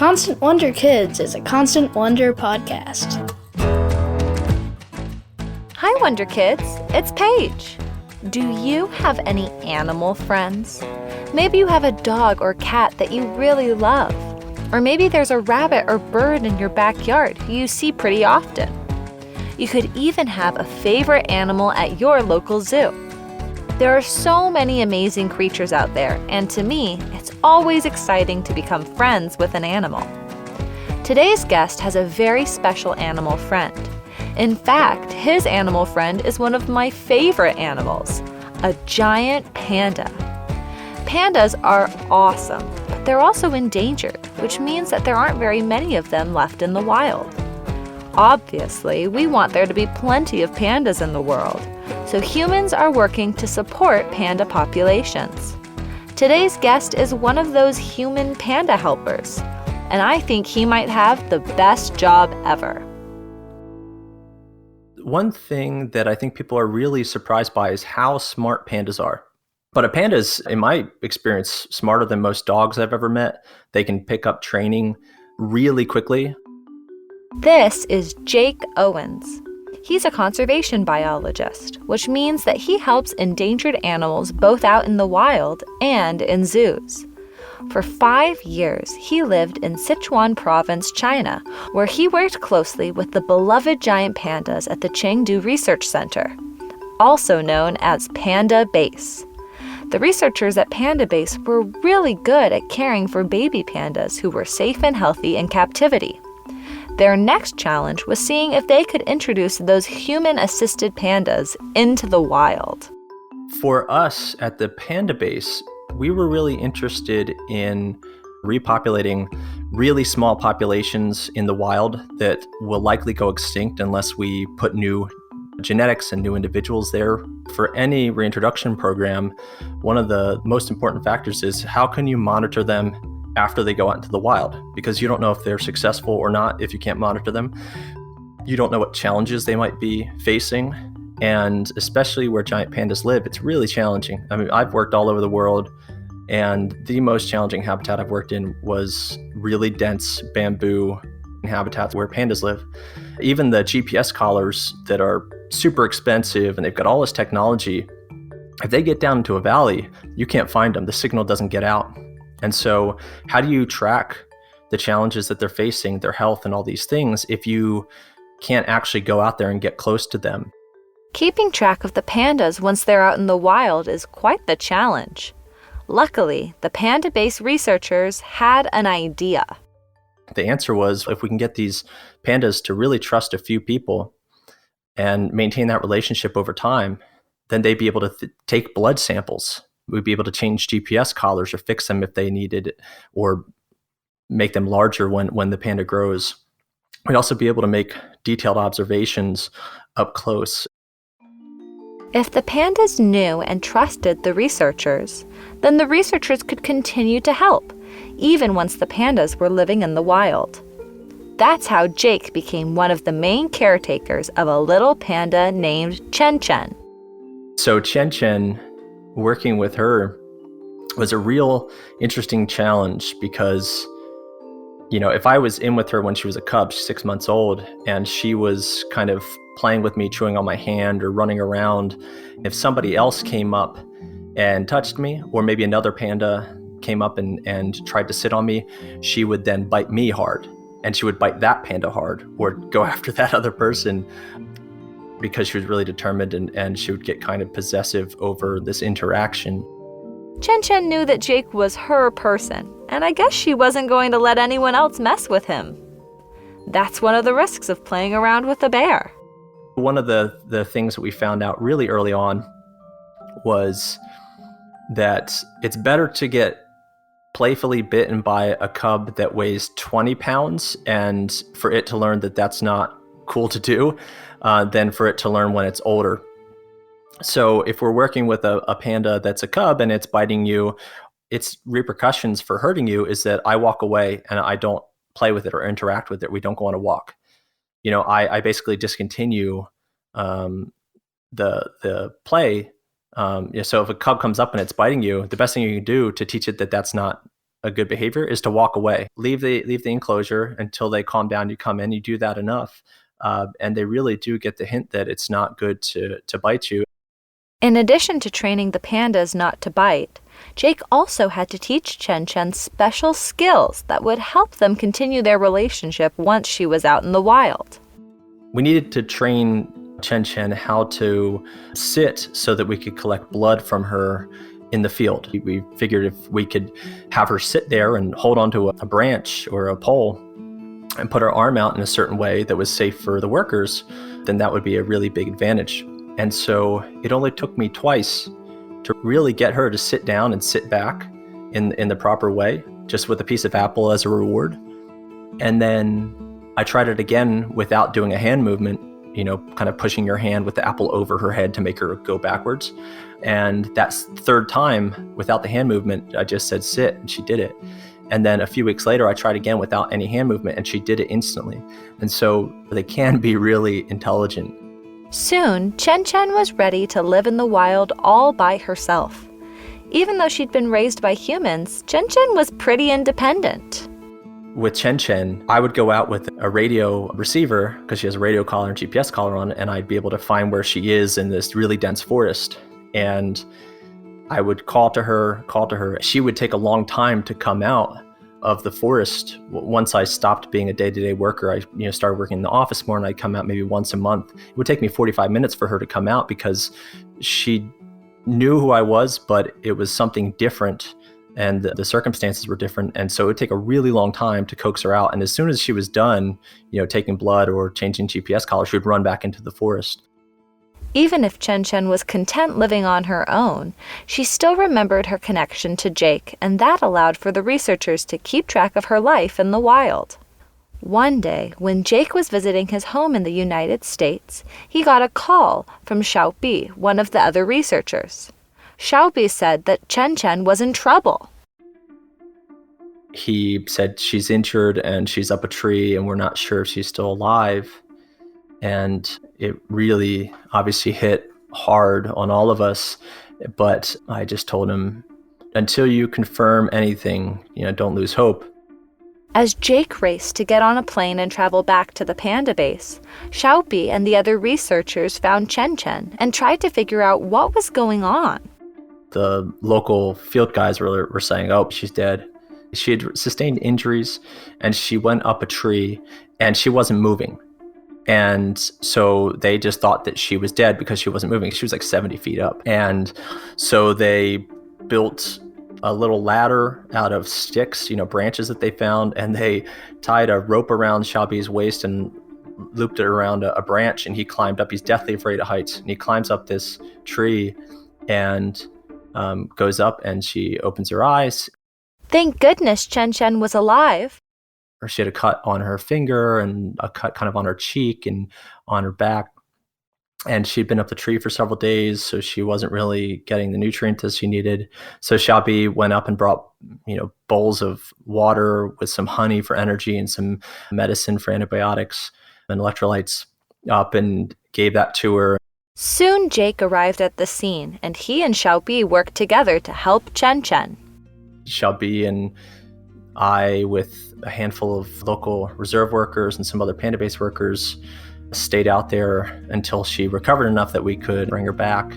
Constant Wonder Kids is a Constant Wonder podcast. Hi, Wonder Kids. It's Paige. Do you have any animal friends? Maybe you have a dog or cat that you really love. Or maybe there's a rabbit or bird in your backyard who you see pretty often. You could even have a favorite animal at your local zoo. There are so many amazing creatures out there, and to me, it's always exciting to become friends with an animal. Today's guest has a very special animal friend. In fact, his animal friend is one of my favorite animals, a giant panda. Pandas are awesome, but they're also endangered, which means that there aren't very many of them left in the wild. Obviously, we want there to be plenty of pandas in the world, so humans are working to support panda populations. Today's guest is one of those human panda helpers, and I think he might have the best job ever. One thing that I think people are really surprised by is how smart pandas are. But a panda is, in my experience, smarter than most dogs I've ever met. They can pick up training really quickly. This is Jake Owens. He's a conservation biologist, which means that he helps endangered animals both out in the wild and in zoos. For 5 years, he lived in Sichuan province, China, where he worked closely with the beloved giant pandas at the Chengdu Research Center, also known as Panda Base. The researchers at Panda Base were really good at caring for baby pandas who were safe and healthy in captivity. Their next challenge was seeing if they could introduce those human-assisted pandas into the wild. For us at the Panda Base, we were really interested in repopulating really small populations in the wild that will likely go extinct unless we put new genetics and new individuals there. For any reintroduction program, one of the most important factors is how can you monitor them after they go out into the wild, because you don't know if they're successful or not if you can't monitor them. You don't know what challenges they might be facing, and especially where giant pandas live, it's really challenging. I mean, I've worked all over the world, and the most challenging habitat I've worked in was really dense bamboo habitats where pandas live. Even the GPS collars that are super expensive and they've got all this technology, if they get down into a valley, you can't find them. The signal doesn't get out. And so how do you track the challenges that they're facing, their health and all these things, if you can't actually go out there and get close to them? Keeping track of the pandas once they're out in the wild is quite the challenge. Luckily, the Panda Base researchers had an idea. The answer was, if we can get these pandas to really trust a few people and maintain that relationship over time, then they'd be able to take blood samples. We'd be able to change GPS collars or fix them if they needed, or make them larger when the panda grows. We'd also be able to make detailed observations up close. If the pandas knew and trusted the researchers, then the researchers could continue to help, even once the pandas were living in the wild. That's how Jake became one of the main caretakers of a little panda named Qian Qian. So Qian Qian, working with her was a real interesting challenge because, if I was in with her when she was a cub, she's 6 months old, and she was kind of playing with me, chewing on my hand or running around, if somebody else came up and touched me, or maybe another panda came up and tried to sit on me, she would then bite me hard, and she would bite that panda hard or go after that other person, because she was really determined, and she would get kind of possessive over this interaction. Qian Qian knew that Jake was her person, and I guess she wasn't going to let anyone else mess with him. That's one of the risks of playing around with a bear. One of the things that we found out really early on was that it's better to get playfully bitten by a cub that weighs 20 pounds and for it to learn that that's not cool to do, than for it to learn when it's older. So if we're working with a panda that's a cub and it's biting you, its repercussions for hurting you is that I walk away and I don't play with it or interact with it. We don't go on a walk. I basically discontinue the play. So if a cub comes up and it's biting you, the best thing you can do to teach it that that's not a good behavior is to walk away. Leave the enclosure until they calm down. You come in, you do that enough. And they really do get the hint that it's not good to bite you. In addition to training the pandas not to bite, Jake also had to teach Qian Qian special skills that would help them continue their relationship once she was out in the wild. We needed to train Qian Qian how to sit so that we could collect blood from her in the field. We figured if we could have her sit there and hold onto a branch or a pole and put her arm out in a certain way that was safe for the workers, then that would be a really big advantage. And so it only took me twice to really get her to sit down and sit back in the proper way, just with a piece of apple as a reward. And then I tried it again without doing a hand movement, kind of pushing your hand with the apple over her head to make her go backwards. And that third time, without the hand movement, I just said sit, and she did it. And then a few weeks later, I tried again without any hand movement, and she did it instantly. And so they can be really intelligent. Soon, Qian Qian was ready to live in the wild all by herself. Even though she'd been raised by humans, Qian Qian was pretty independent. With Qian Qian, I would go out with a radio receiver, because she has a radio collar and GPS collar on, and I'd be able to find where she is in this really dense forest. And I would call to her. She would take a long time to come out of the forest. Once I stopped being a day-to-day worker, I started working in the office more, and I'd come out maybe once a month. It would take me 45 minutes for her to come out because she knew who I was, but it was something different and the circumstances were different. And so it would take a really long time to coax her out. And as soon as she was done, taking blood or changing GPS collar, she would run back into the forest. Even if Qian Qian was content living on her own, she still remembered her connection to Jake, and that allowed for the researchers to keep track of her life in the wild. One day, when Jake was visiting his home in the United States, he got a call from Xiaobi, one of the other researchers. Xiaobi said that Qian Qian was in trouble. He said she's injured and she's up a tree and we're not sure if she's still alive. And it really obviously hit hard on all of us. But I just told him, until you confirm anything, don't lose hope. As Jake raced to get on a plane and travel back to the panda base, Xiaobi and the other researchers found Qian Qian and tried to figure out what was going on. The local field guys were saying, oh, she's dead. She had sustained injuries and she went up a tree and she wasn't moving. And so they just thought that she was dead because she wasn't moving. She was like 70 feet up. And so they built a little ladder out of sticks, branches that they found, and they tied a rope around Xiaobi's waist and looped it around a branch, and he climbed up. He's deathly afraid of heights. And he climbs up this tree and goes up, and she opens her eyes. Thank goodness Qian Qian was alive. Or she had a cut on her finger and a cut kind of on her cheek and on her back. And she'd been up the tree for several days, so she wasn't really getting the nutrients as she needed. So Xiaobi went up and brought, bowls of water with some honey for energy and some medicine for antibiotics and electrolytes up and gave that to her. Soon Jake arrived at the scene, and he and Xiaobi worked together to help Qian Qian. Xiaobi and I, with a handful of local reserve workers and some other panda base workers, stayed out there until she recovered enough that we could bring her back.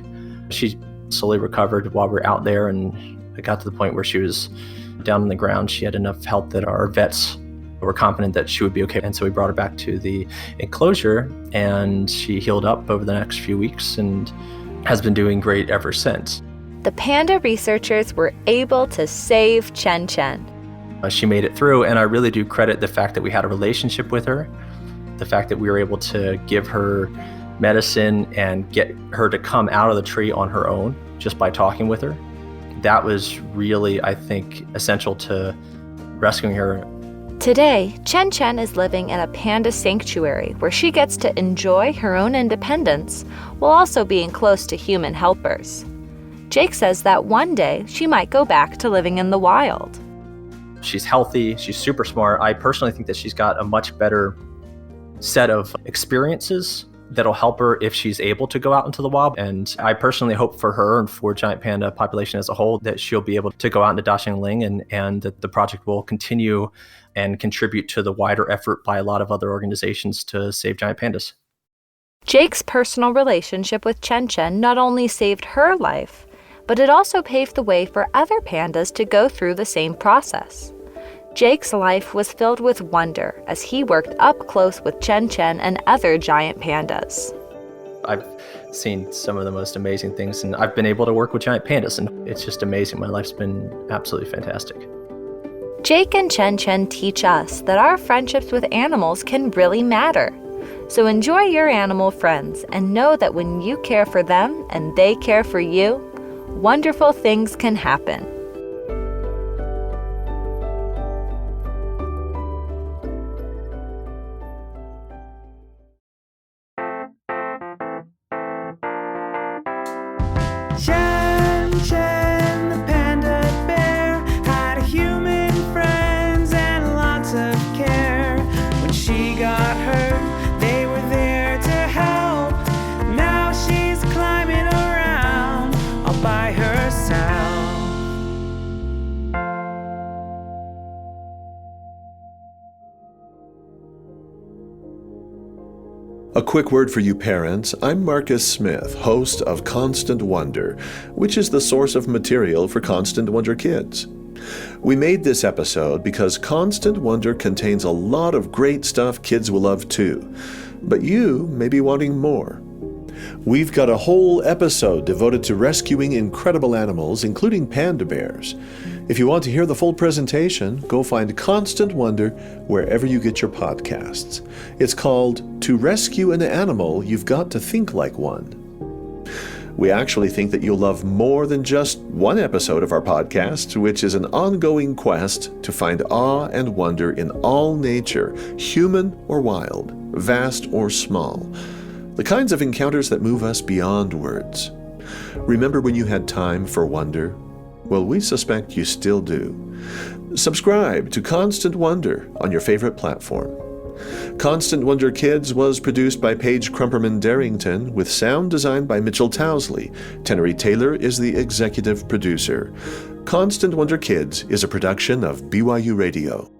She slowly recovered while we were out there, and it got to the point where she was down on the ground. She had enough help that our vets were confident that she would be okay. And so we brought her back to the enclosure, and she healed up over the next few weeks and has been doing great ever since. The panda researchers were able to save Qian Qian. She made it through, and I really do credit the fact that we had a relationship with her, the fact that we were able to give her medicine and get her to come out of the tree on her own just by talking with her. That was really, I think, essential to rescuing her. Today, Qian Qian is living in a panda sanctuary where she gets to enjoy her own independence while also being close to human helpers. Jake says that one day she might go back to living in the wild. She's healthy, she's super smart. I personally think that she's got a much better set of experiences that'll help her if she's able to go out into the wild. And I personally hope for her and for giant panda population as a whole that she'll be able to go out into Daxingling and that the project will continue and contribute to the wider effort by a lot of other organizations to save giant pandas. Jake's personal relationship with Qian Qian not only saved her life, but it also paved the way for other pandas to go through the same process. Jake's life was filled with wonder as he worked up close with Qian Qian and other giant pandas. I've seen some of the most amazing things, and I've been able to work with giant pandas, and it's just amazing. My life's been absolutely fantastic. Jake and Qian Qian teach us that our friendships with animals can really matter. So enjoy your animal friends and know that when you care for them and they care for you, wonderful things can happen. Qian Qian, the panda bear, had human friends and lots of care. When she got hurt, they were there to help. Now she's climbing around all by herself. A quick word for you parents. I'm Marcus Smith, host of Constant Wonder, which is the source of material for Constant Wonder Kids. We made this episode because Constant Wonder contains a lot of great stuff kids will love too, but you may be wanting more. We've got a whole episode devoted to rescuing incredible animals, including panda bears. If you want to hear the full presentation, go find Constant Wonder wherever you get your podcasts. It's called To Rescue an Animal, You've Got to Think Like One. We actually think that you'll love more than just one episode of our podcast, which is an ongoing quest to find awe and wonder in all nature, human or wild, vast or small. The kinds of encounters that move us beyond words. Remember when you had time for wonder? Well, we suspect you still do. Subscribe to Constant Wonder on your favorite platform. Constant Wonder Kids was produced by Paige Crumperman-Darrington with sound designed by Mitchell Towsley. Tenery Taylor is the executive producer. Constant Wonder Kids is a production of BYU Radio.